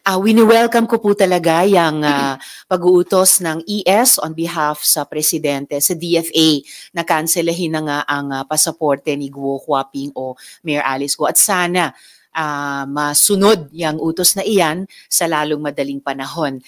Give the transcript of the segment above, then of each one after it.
Wini-welcome ko po talaga yung pag-uutos ng ES on behalf sa Presidente, sa DFA, na kanselahin na nga ang pasaporte ni Guo Huaping o Mayor Alice Guo. At sana masunod yung utos na iyan sa lalong madaling panahon.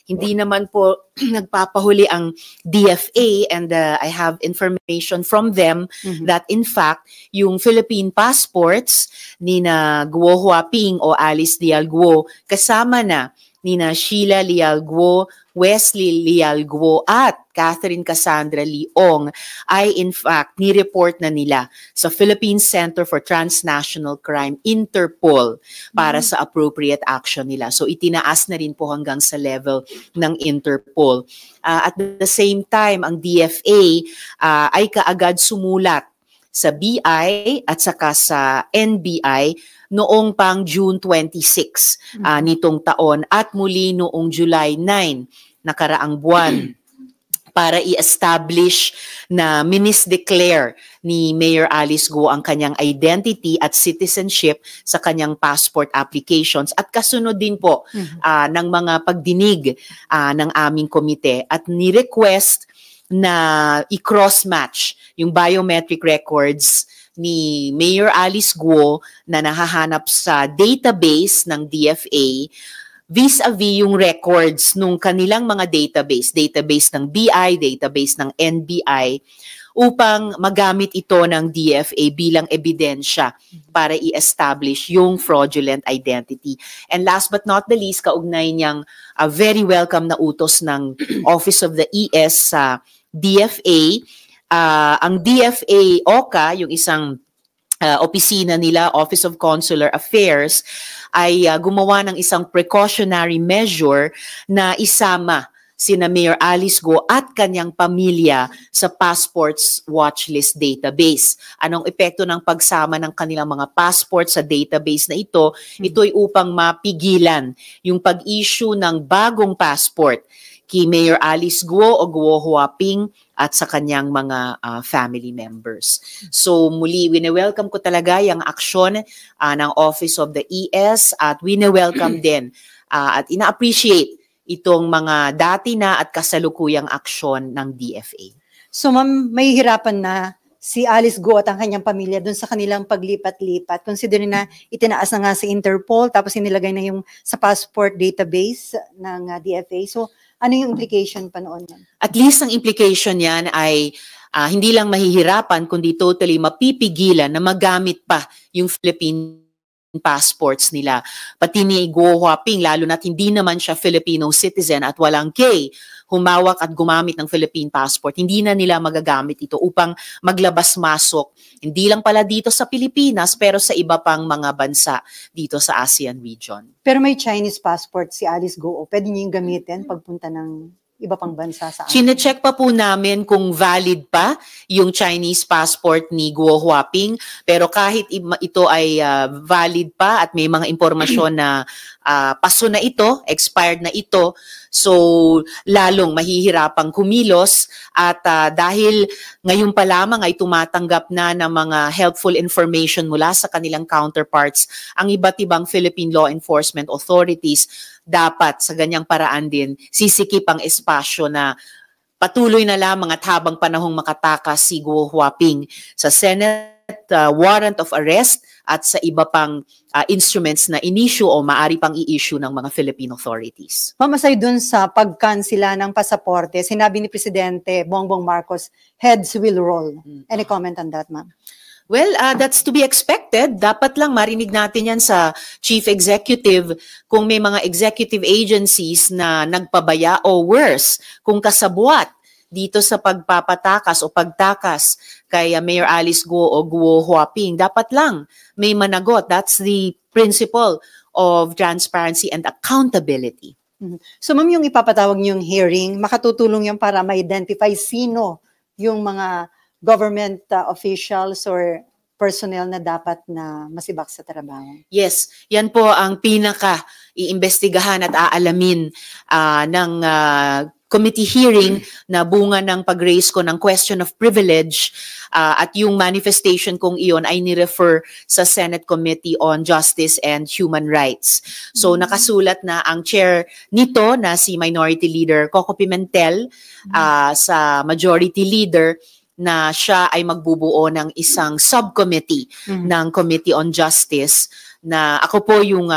Hindi naman po nagpapahuli ang DFA, and I have information from them that in fact, yung Philippine passports ni na Guo Huaping o Alice Leal Guo kasama na ni na Sheila Leal Guo, Wesley Leal Guo at Catherine Cassandra Leong ay in fact ni-report na nila sa Philippine Center for Transnational Crime, Interpol, para sa appropriate action nila. So itinaas na rin po hanggang sa level ng Interpol. At the same time, ang DFA ay kaagad sumulat sa BI at saka sa NBI noong pang June 26 nitong taon at muli noong July 9 nakaraang buwan para i-establish na minis-declare ni Mayor Alice Guo ang kanyang identity at citizenship sa kanyang passport applications at kasunod din po ng mga pagdinig ng aming komite at ni-request na i-cross-match yung biometric records ni Mayor Alice Guo na nahahanap sa database ng DFA vis-a-vis yung records nung kanilang mga database ng BI, database ng NBI, upang magamit ito ng DFA bilang ebidensya para i-establish yung fraudulent identity. And last but not the least, kaugnay niyang very welcome na utos ng Office of the ES sa DFA, ang DFA OCA, yung isang opisina nila, Office of Consular Affairs, ay gumawa ng isang precautionary measure na isama sina Mayor Alice Guo at kanyang pamilya sa passports watchlist database. Anong epekto ng pagsama ng kanilang mga passport sa database na ito? Ito'y upang mapigilan yung pag-issue ng bagong passport kay Mayor Alice Guo o Guo Huaping at sa kanyang mga family members. So muli, wini-welcome ko talaga yung aksyon ng Office of the ES at wini-welcome din at ina-appreciate itong mga dati na at kasalukuyang aksyon ng DFA. So ma'am, may hirapan na si Alice Guo at ang kanyang pamilya dun sa kanilang paglipat-lipat. Considering na itinaas na nga sa Interpol, tapos inilagay na yung sa passport database ng DFA. So ano yung implication pa noon? At least ang implication yan ay hindi lang mahihirapan, kundi totally mapipigilan na magamit pa yung Philippine passports nila. Pati ni Guo Huaping, lalo na't hindi naman siya Filipino citizen at walang K, humawak at gumamit ng Philippine passport, hindi na nila magagamit ito upang maglabas-masok. Hindi lang pala dito sa Pilipinas, pero sa iba pang mga bansa dito sa ASEAN region. Pero may Chinese passport si Alice Guo. Pwede niyo yung gamitin pagpunta ng iba pang bansa sa atin? Chine-check pa po namin kung valid pa yung Chinese passport ni Guo Huaping, pero kahit ito ay valid pa at may mga impormasyon na paso na ito, expired na ito, so lalong mahihirapang kumilos at dahil ngayon pa lamang ay tumatanggap na ng mga helpful information mula sa kanilang counterparts ang iba't ibang Philippine law enforcement authorities, dapat sa ganyang paraan din sisikip ang espasyo na patuloy na lamang at habang panahong makatakas si Guo Huaping sa Senate warrant of arrest at sa iba pang instruments na in-issue o maaari pang i-issue ng mga Philippine authorities. Ma'am, aside dun sa pagkansila ng pasaporte, sinabi ni Presidente Bongbong Marcos, heads will roll. Any comment on that, ma'am? Well, that's to be expected. Dapat lang marinig natin yan sa Chief Executive kung may mga executive agencies na nagpabaya o worse, kung kasabwat dito sa pagpapatakas o pagtakas kay Mayor Alice Guo o Guo Huaping. Dapat lang may managot. That's the principle of transparency and accountability. So ma'am, yung ipapatawag niyong hearing, makatutulong yan para ma-identify sino yung mga government officials or personnel na dapat na masibak sa trabaho? Yes, yan po ang pinaka iimbestigahan at aalamin ng committee hearing na bunga ng pag-raise ko ng question of privilege at yung manifestation kong iyon ay ni-refer sa Senate Committee on Justice and Human Rights. So nakasulat na ang chair nito na si Minority Leader Coco Pimentel sa Majority Leader na siya ay magbubuo ng isang subcommittee ng Committee on Justice na ako po yung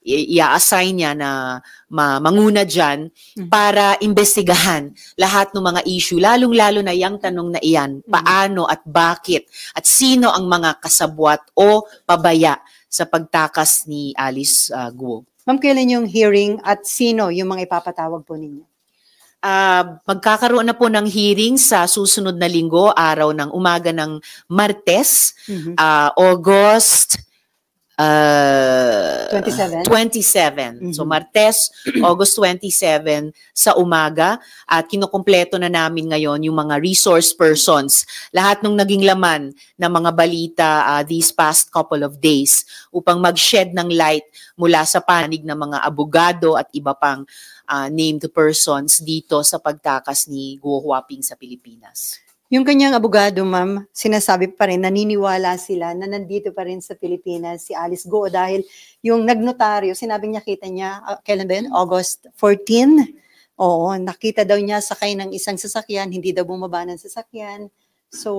i-assign niya na manguna dyan para imbestigahan lahat ng mga issue, lalong-lalo na yung tanong na iyan, paano at bakit at sino ang mga kasabwat o pabaya sa pagtakas ni Alice Guo. Ma'am, kailan yung hearing at sino yung mga ipapatawag po ninyo? Magkakaroon na po ng hearing sa susunod na linggo, araw ng umaga ng Martes, August 27. So Martes, August 27 sa umaga at kinukumpleto na namin ngayon yung mga resource persons. Lahat ng naging laman ng mga balita these past couple of days upang mag-shed ng light mula sa panig ng mga abogado at iba pang named persons dito sa pagtakas ni Guo Huaping sa Pilipinas. Yung kanyang abogado, ma'am, sinasabi pa rin, naniniwala sila na nandito pa rin sa Pilipinas si Alice Guo dahil yung nagnotaryo, sinabing niya kita niya, kailan ba yun? August 14? Oo, nakita daw niya sakay ng isang sasakyan, hindi daw bumaba ng sasakyan. So,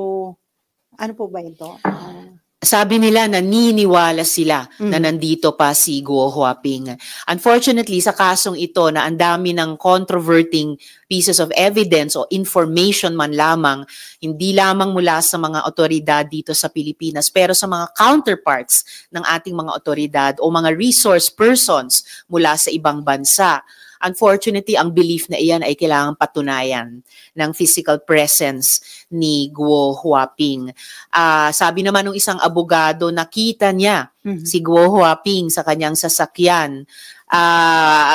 ano po ba ito? Sabi nila naniniwala sila na nandito pa si Guo Huaping. Unfortunately, sa kasong ito na ang dami ng controverting pieces of evidence o information man lamang, hindi lamang mula sa mga otoridad dito sa Pilipinas, pero sa mga counterparts ng ating mga otoridad o mga resource persons mula sa ibang bansa. Unfortunately, ang belief na iyan ay kailangang patunayan ng physical presence ni Guo Huaping. Sabi naman ng isang abogado, nakita niya si Guo Huaping sa kanyang sasakyan.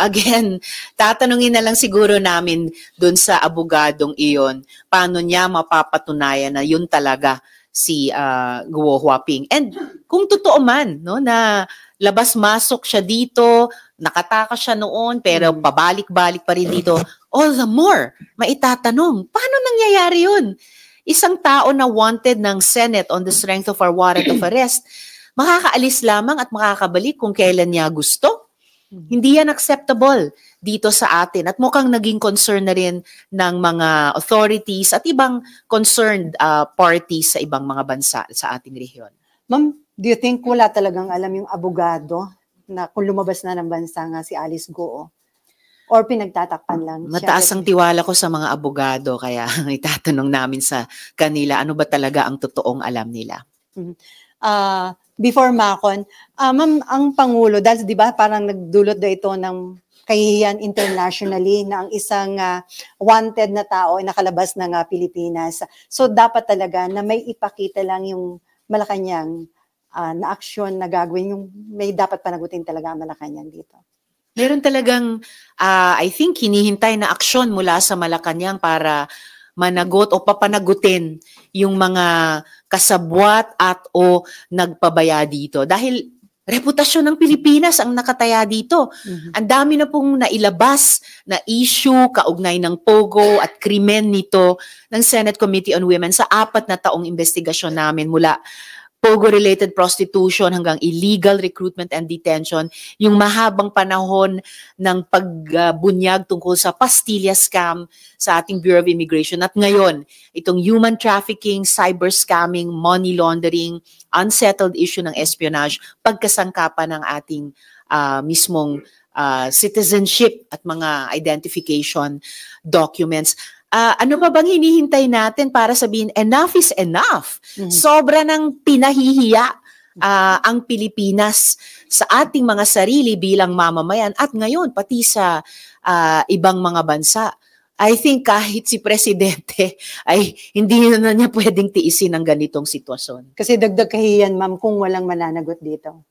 Again, tatanungin na lang siguro namin dun sa abogadong iyon, paano niya mapapatunayan na yun talaga si Guo Huaping. And kung totoo man, no, na labas-masok siya dito, nakatakas siya noon, pero pabalik-balik pa rin dito, all the more, maitatanong, paano nangyayari yun? Isang tao na wanted ng Senate on the strength of our warrant of arrest, makakaalis lamang at makakabalik kung kailan niya gusto. Hindi yan acceptable dito sa atin at mukhang naging concern na rin ng mga authorities at ibang concerned parties sa ibang mga bansa sa ating rehiyon. Ma'am, do you think wala talagang alam yung abogado na kung lumabas na ng bansa nga si Alice Guo? Or pinagtatakpan lang? Mataas ang tiwala ko sa mga abogado kaya itatanong namin sa kanila ano ba talaga ang totoong alam nila. Before Macon, ma'am, ang Pangulo, dahil di ba parang nagdulot na ito ng kahihiyan internationally na ang isang wanted na tao ay nakalabas ng Pilipinas. So dapat talaga na may ipakita lang yung Malacanang na aksyon na gagawin, yung may dapat panagutin talaga ang Malacanang dito. Meron talagang, I think, hinihintay na aksyon mula sa Malacanang para managot o papanagutin yung mga kasabwat at o nagpabaya dito. Dahil reputasyon ng Pilipinas ang nakataya dito. Ang dami na pong nailabas na issue kaugnay ng Pogo at krimen nito ng Senate Committee on Women sa 4 na taong investigasyon namin mula Pogo-related prostitution hanggang illegal recruitment and detention, yung mahabang panahon ng pagbunyag tungkol sa pastilla scam sa ating Bureau of Immigration. At ngayon, itong human trafficking, cyber scamming, money laundering, unsettled issue ng espionage, pagkasangkapan ng ating mismong citizenship at mga identification documents. Ano pa bang hinihintay natin para sabihin enough is enough? Sobra ng pinahihiya ang Pilipinas sa ating mga sarili bilang mamamayan at ngayon pati sa ibang mga bansa. I think kahit si Presidente ay hindi na niya pwedeng tiisin ang ganitong sitwasyon. Kasi dagdag kahihiyan, ma'am, kung walang mananagot dito.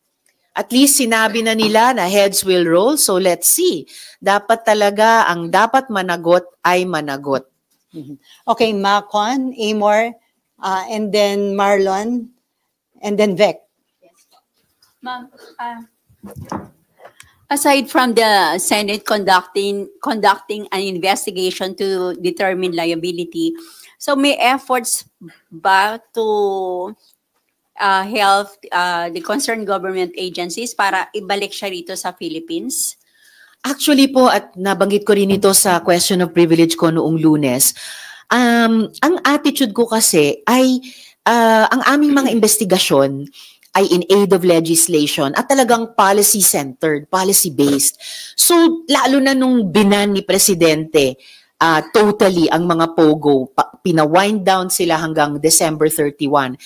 At least sinabi na nila na heads will roll, so let's see. Dapat talaga, ang dapat managot ay managot. Okay, Macon, Amor, and then Marlon, and then Vec. Yes. Ma'am, Aside from the Senate conducting an investigation to determine liability, so may efforts ba to help the concerned government agencies para ibalik siya rito sa Philippines? Actually po, at nabanggit ko rin ito sa question of privilege ko noong Lunes, ang attitude ko kasi ay ang aming mga investigasyon ay in aid of legislation at talagang policy-centered, policy-based. So, lalo na nung binan ni Presidente, totally ang mga POGO, pina-wind down sila hanggang December 31.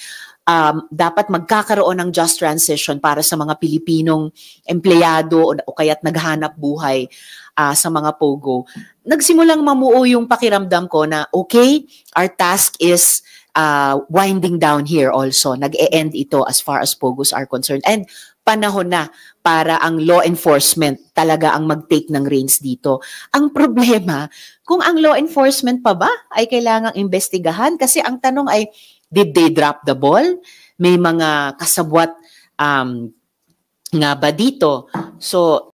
Dapat magkakaroon ng just transition para sa mga Pilipinong empleyado o kaya't naghanap buhay sa mga POGO. Nagsimulang mamuo yung pakiramdam ko na okay, our task is winding down here also. Nag-e-end ito as far as POGOs are concerned. And panahon na para ang law enforcement talaga ang mag-take ng reins dito. Ang problema, kung ang law enforcement pa ba ay kailangang investigahan? Kasi ang tanong ay, did they drop the ball? May mga kasabwat nga ba dito? So,